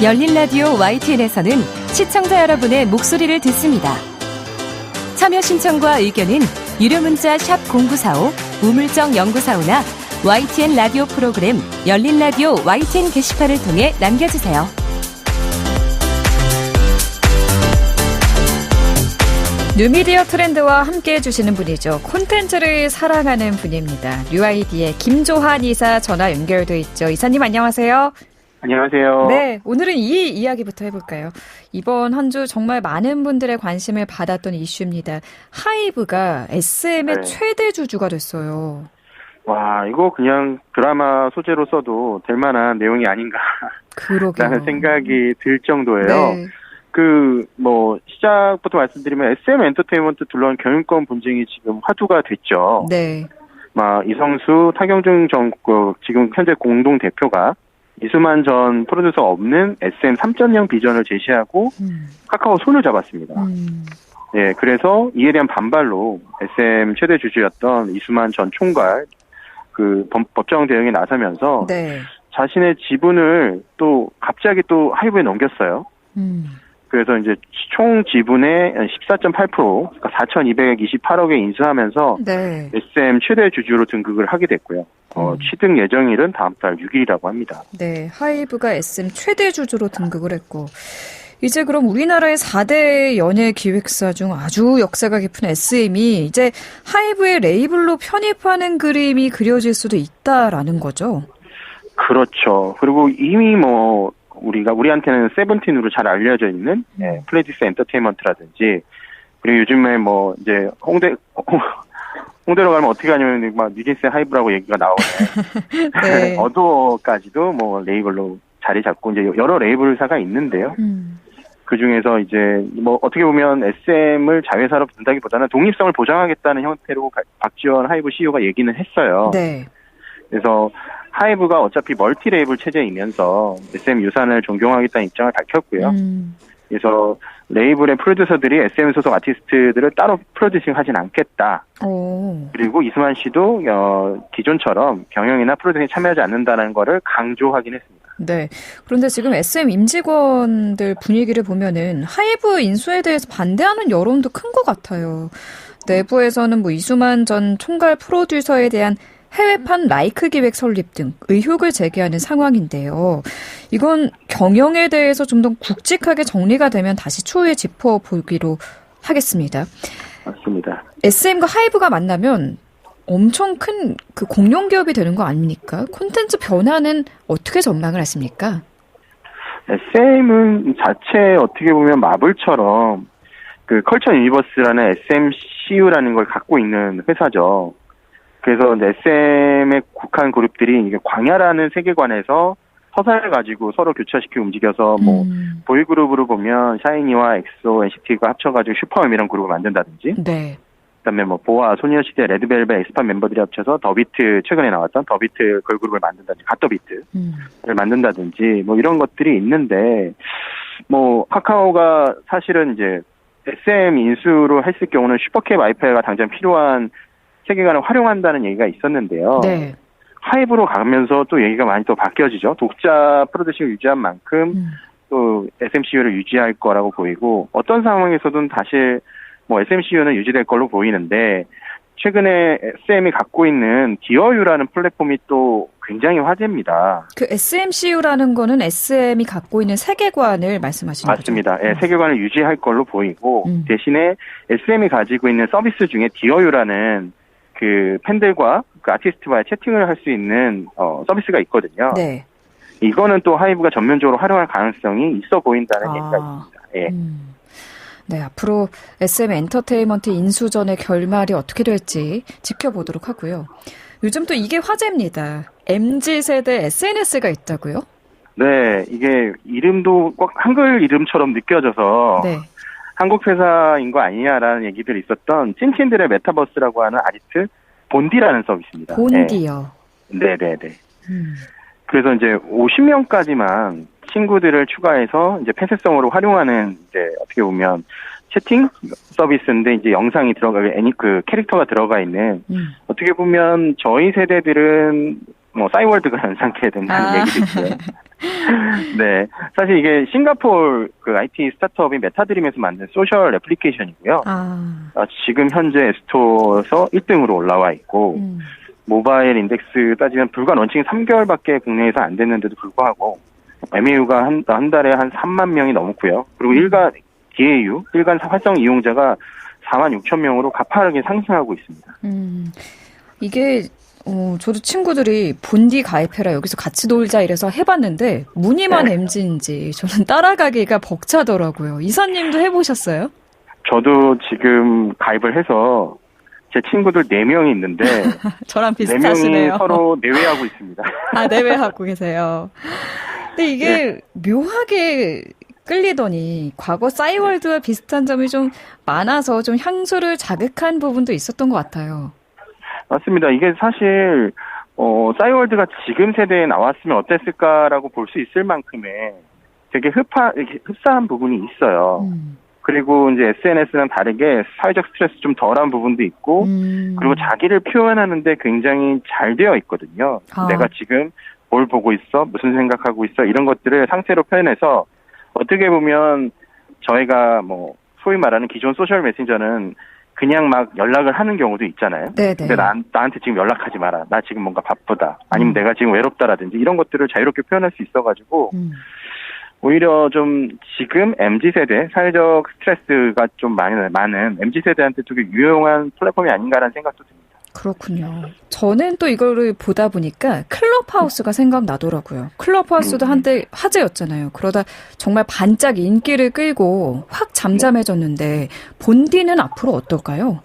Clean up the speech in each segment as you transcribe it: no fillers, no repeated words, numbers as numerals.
열린 라디오 YTN에서는 시청자 여러분의 목소리를 듣습니다. 참여 신청과 의견은 유료 문자 샵 0945, 우물정 0945나 YTN 라디오 프로그램 열린 라디오 YTN 게시판을 통해 남겨주세요. 뉴미디어 트렌드와 함께 해주시는 분이죠. 콘텐츠를 사랑하는 분입니다. 뉴아이디의 김조한 이사 전화 연결돼 있죠. 이사님 안녕하세요. 안녕하세요. 네, 오늘은 이 이야기부터 해볼까요? 이번 한 주 정말 많은 분들의 관심을 받았던 이슈입니다. 하이브가 SM의 최대 주주가 됐어요. 와, 이거 그냥 드라마 소재로 써도 될 만한 내용이 아닌가. 그러게요. 라는 생각이 들 정도예요. 네. 시작부터 말씀드리면 SM 엔터테인먼트 둘러싼 경영권 분쟁이 지금 화두가 됐죠. 네. 이성수, 타경중 지금 현재 공동 대표가 이수만 전 프로듀서가 없는 SM 3.0 비전을 제시하고 카카오 손을 잡았습니다. 네, 그래서 이에 대한 반발로 SM 최대 주주였던 이수만 전 총괄 법정 대응에 나서면서 네. 자신의 지분을 갑자기 하이브에 넘겼어요. 그래서 이제 총 지분의 14.8%, 그러니까 4,228억에 인수하면서 네. SM 최대 주주로 등극을 하게 됐고요. 취득 예정일은 다음 달 6일이라고 합니다. 네, 하이브가 SM 최대 주주로 등극을 했고 이제 그럼 우리나라의 4대 연예 기획사 중 아주 역사가 깊은 SM이 이제 하이브의 레이블로 편입하는 그림이 그려질 수도 있다라는 거죠. 그렇죠. 그리고 이미 우리한테는 세븐틴으로 잘 알려져 있는 플레디스 엔터테인먼트라든지 그리고 요즘에 이제 홍대로 가면 어떻게 하냐면 뉴진스의 하이브라고 얘기가 나오네. 네. 어도어까지도 레이블로 자리 잡고 이제 여러 레이블사가 있는데요. 그 중에서 이제 어떻게 보면 SM을 자회사로 둔다기보다는 독립성을 보장하겠다는 형태로 박지원 하이브 CEO가 얘기는 했어요. 네. 그래서 하이브가 어차피 멀티 레이블 체제이면서 SM 유산을 존경하겠다는 입장을 밝혔고요. 그래서 레이블의 프로듀서들이 SM 소속 아티스트들을 따로 프로듀싱 하진 않겠다. 그리고 이수만 씨도 기존처럼 경영이나 프로듀싱에 참여하지 않는다는 거를 강조하긴 했습니다. 네. 그런데 지금 SM 임직원들 분위기를 보면은 하이브 인수에 대해서 반대하는 여론도 큰 것 같아요. 내부에서는 이수만 전 총괄 프로듀서에 대한 해외판 라이크 기획 설립 등 의혹을 제기하는 상황인데요. 이건 경영에 대해서 좀 더 굵직하게 정리가 되면 다시 추후에 짚어보기로 하겠습니다. 맞습니다. SM과 하이브가 만나면 엄청 큰 공룡 기업이 되는 거 아닙니까? 콘텐츠 변화는 어떻게 전망을 하십니까? SM은 자체 어떻게 보면 마블처럼 컬처 유니버스라는 SMCU라는 걸 갖고 있는 회사죠. 그래서 SM의 국한 그룹들이 이게 광야라는 세계관에서 서사를 가지고 서로 교차시키고 움직여서 보이그룹으로 보면 샤이니와 엑소, NCT가 합쳐가지고 슈퍼엠 이런 그룹을 만든다든지, 네. 그다음에 보아, 소녀시대, 레드벨벳, 에스파 멤버들이 합쳐서 더비트 최근에 나왔던 더비트 걸그룹을 만든다든지, 갓더비트를 만든다든지 이런 것들이 있는데 카카오가 사실은 이제 SM 인수로 했을 경우는 슈퍼캡 와이파이가 당장 필요한 세계관을 활용한다는 얘기가 있었는데요. 네. 하이브로 가면서 또 얘기가 많이 또 바뀌어지죠. 독자 프로듀싱을 유지한 만큼 또 SMCU를 유지할 거라고 보이고 어떤 상황에서든 다시 SMCU는 유지될 걸로 보이는데 최근에 SM이 갖고 있는 디어유라는 플랫폼이 또 굉장히 화제입니다. SMCU라는 거는 SM이 갖고 있는 세계관을 말씀하시는 맞습니다. 거죠? 네, 세계관을 유지할 걸로 보이고 대신에 SM이 가지고 있는 서비스 중에 디어유라는 팬들과 아티스트와의 채팅을 할 수 있는 서비스가 있거든요. 네. 이거는 또 하이브가 전면적으로 활용할 가능성이 있어 보인다는 얘기가 있습니다. 예. 네, 앞으로 SM 엔터테인먼트 인수전의 결말이 어떻게 될지 지켜보도록 하고요. 요즘 또 이게 화제입니다. MZ세대 SNS가 있다고요? 네, 이게 이름도 꼭 한글 이름처럼 느껴져서 네. 한국 회사인 거 아니냐라는 얘기들이 있었던 찐친들의 메타버스라고 하는 아지트 본디라는 서비스입니다. 본디요? 네네네. 그래서 이제 50명까지만 친구들을 추가해서 이제 폐쇄성으로 활용하는 이제 어떻게 보면 채팅 서비스인데 이제 영상이 캐릭터가 들어가 있는 어떻게 보면 저희 세대들은 사이월드가 연상케 된다는 얘기도 있고요. 네. 사실 이게 싱가포르 그 IT 스타트업인 메타드림에서 만든 소셜 애플리케이션이고요. 지금 현재 앱스토어에서 1등으로 올라와 있고, 모바일 인덱스 따지면 불과 런칭 3개월밖에 국내에서 안 됐는데도 불구하고, MAU가 한 달에 한 3만 명이 넘고요. 그리고 DAU, 일간 활성 이용자가 4만 6천 명으로 가파르게 상승하고 있습니다. 이게 저도 친구들이 본디 가입해라 여기서 같이 놀자 이래서 해봤는데 무늬만 MZ인지 저는 따라가기가 벅차더라고요. 이사님도 해보셨어요? 저도 지금 가입을 해서 제 친구들 4명이 있는데 저랑 비슷하시네요. 4명이 서로 내외하고 있습니다. 아, 내외하고 계세요. 근데 이게 묘하게 끌리더니 과거 싸이월드와 비슷한 점이 좀 많아서 좀 향수를 자극한 부분도 있었던 것 같아요. 맞습니다. 이게 사실 싸이월드가 지금 세대에 나왔으면 어땠을까라고 볼 수 있을 만큼의 되게 흡사한 부분이 있어요. 그리고 이제 SNS는 다르게 사회적 스트레스 좀 덜한 부분도 있고, 그리고 자기를 표현하는데 굉장히 잘 되어 있거든요. 내가 지금 뭘 보고 있어, 무슨 생각하고 있어, 이런 것들을 상세로 표현해서 어떻게 보면 저희가 뭐 소위 말하는 기존 소셜 메신저는 그냥 막 연락을 하는 경우도 있잖아요. 네네. 근데 나한테 지금 연락하지 마라. 나 지금 뭔가 바쁘다. 아니면 내가 지금 외롭다라든지 이런 것들을 자유롭게 표현할 수 있어가지고 오히려 좀 지금 MZ세대, 사회적 스트레스가 좀 많은 MZ세대한테 되게 유용한 플랫폼이 아닌가라는 생각도 듭니다. 그렇군요. 저는 또 이거를 보다 보니까 클럽하우스가 생각나더라고요. 클럽하우스도 한때 화제였잖아요. 그러다 정말 반짝 인기를 끌고 확 잠잠해졌는데 본디는 앞으로 어떨까요?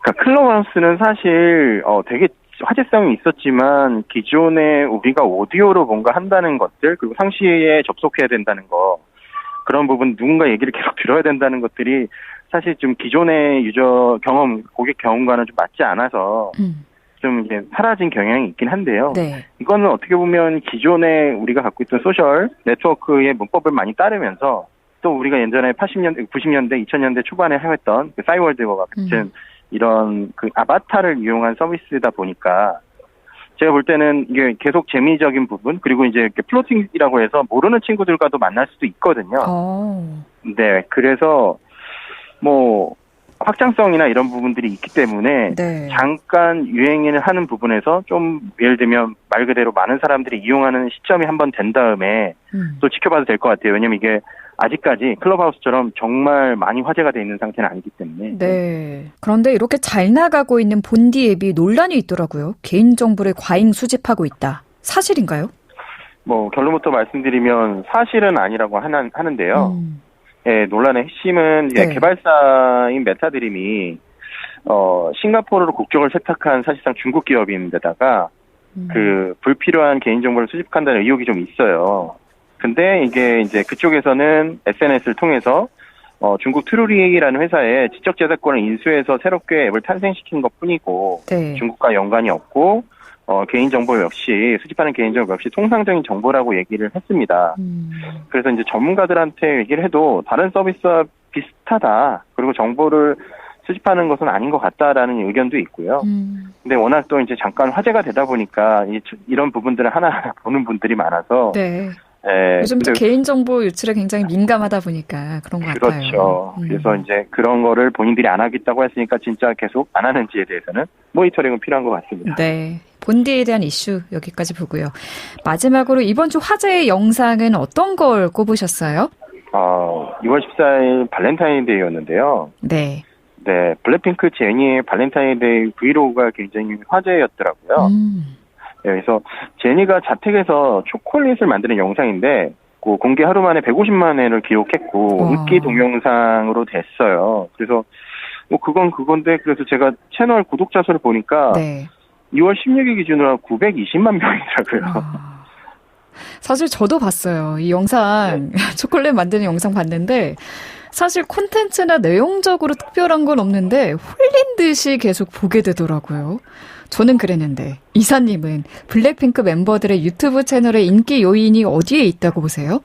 그러니까 클럽하우스는 사실 되게 화제성이 있었지만 기존에 우리가 오디오로 뭔가 한다는 것들 그리고 상시에 접속해야 된다는 거 그런 부분 누군가 얘기를 계속 들어야 된다는 것들이 사실 좀 기존의 유저 경험, 고객 경험과는 좀 맞지 않아서 좀 이제 사라진 경향이 있긴 한데요. 네. 이거는 어떻게 보면 기존에 우리가 갖고 있던 소셜 네트워크의 문법을 많이 따르면서 또 우리가 예전에 80년대, 90년대, 2000년대 초반에 해왔던 그 싸이월드와 같은 이런 그 아바타를 이용한 서비스다 보니까 제가 볼 때는 이게 계속 재미적인 부분 그리고 이제 이렇게 플로팅이라고 해서 모르는 친구들과도 만날 수도 있거든요. 네, 그래서 뭐 확장성이나 이런 부분들이 있기 때문에 네. 잠깐 유행을 하는 부분에서 좀 예를 들면 말 그대로 많은 사람들이 이용하는 시점이 한번 된 다음에 또 지켜봐도 될 것 같아요. 왜냐면 이게 아직까지 클럽하우스처럼 정말 많이 화제가 돼 있는 상태는 아니기 때문에. 네. 그런데 이렇게 잘 나가고 있는 본디 앱이 논란이 있더라고요. 개인정보를 과잉 수집하고 있다. 사실인가요? 뭐 결론부터 말씀드리면 사실은 아니라고 하는데요. 예, 논란의 핵심은 네. 개발사인 메타드림이 싱가포르로 국적을 세탁한 사실상 중국 기업인데다가 그 불필요한 개인정보를 수집한다는 의혹이 좀 있어요. 근데 이게 이제 그쪽에서는 SNS를 통해서 중국 트루리라는 회사에 지적재산권을 인수해서 새롭게 앱을 탄생시킨 것 뿐이고 네. 중국과 연관이 없고 개인정보 역시 수집하는 개인정보 역시 통상적인 정보라고 얘기를 했습니다. 그래서 이제 전문가들한테 얘기를 해도 다른 서비스와 비슷하다. 그리고 정보를 수집하는 것은 아닌 것 같다라는 의견도 있고요. 근데 워낙 또 이제 잠깐 화제가 되다 보니까 이런 부분들을 하나하나 보는 분들이 많아서 네. 예, 요즘 또 개인정보 유출에 굉장히 민감하다 보니까 그런 것 같아요. 그렇죠. 그래서 이제 그런 거를 본인들이 안 하겠다고 했으니까 진짜 계속 안 하는지에 대해서는 모니터링은 필요한 것 같습니다. 네. 본디에 대한 이슈 여기까지 보고요. 마지막으로 이번 주 화제의 영상은 어떤 걸 꼽으셨어요? 2월 14일 발렌타인데이였는데요. 네. 네, 블랙핑크 제니의 발렌타인데이 브이로그가 굉장히 화제였더라고요. 네, 그래서 제니가 자택에서 초콜릿을 만드는 영상인데 공개 하루 만에 150만 회를 기록했고 인기 동영상으로 됐어요. 그래서 뭐 그건 그건데 그래서 제가 채널 구독자 수를 보니까 네. 2월 16일 기준으로 920만 명이더라고요. 사실 저도 봤어요. 이 영상, 초콜릿 만드는 영상 봤는데 사실 콘텐츠나 내용적으로 특별한 건 없는데 홀린 듯이 계속 보게 되더라고요. 저는 그랬는데 이사님은 블랙핑크 멤버들의 유튜브 채널의 인기 요인이 어디에 있다고 보세요?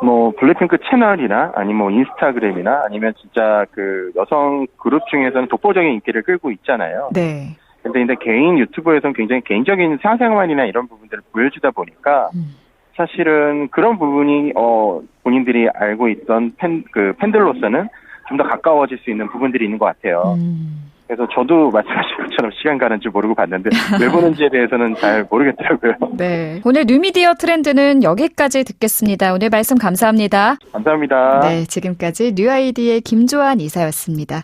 뭐 블랙핑크 채널이나 아니면 뭐 인스타그램이나 아니면 진짜 그 여성 그룹 중에서는 독보적인 인기를 끌고 있잖아요. 네. 근데 개인 유튜브에서는 굉장히 개인적인 사생활이나 이런 부분들을 보여주다 보니까 사실은 그런 부분이 본인들이 알고 있던 팬들로서는 좀 더 가까워질 수 있는 부분들이 있는 것 같아요. 그래서 저도 말씀하신 것처럼 시간 가는 줄 모르고 봤는데 왜 보는지에 대해서는 잘 모르겠더라고요. 네. 오늘 뉴미디어 트렌드는 여기까지 듣겠습니다. 오늘 말씀 감사합니다. 감사합니다. 네, 지금까지 뉴아이디의 김조한 이사였습니다.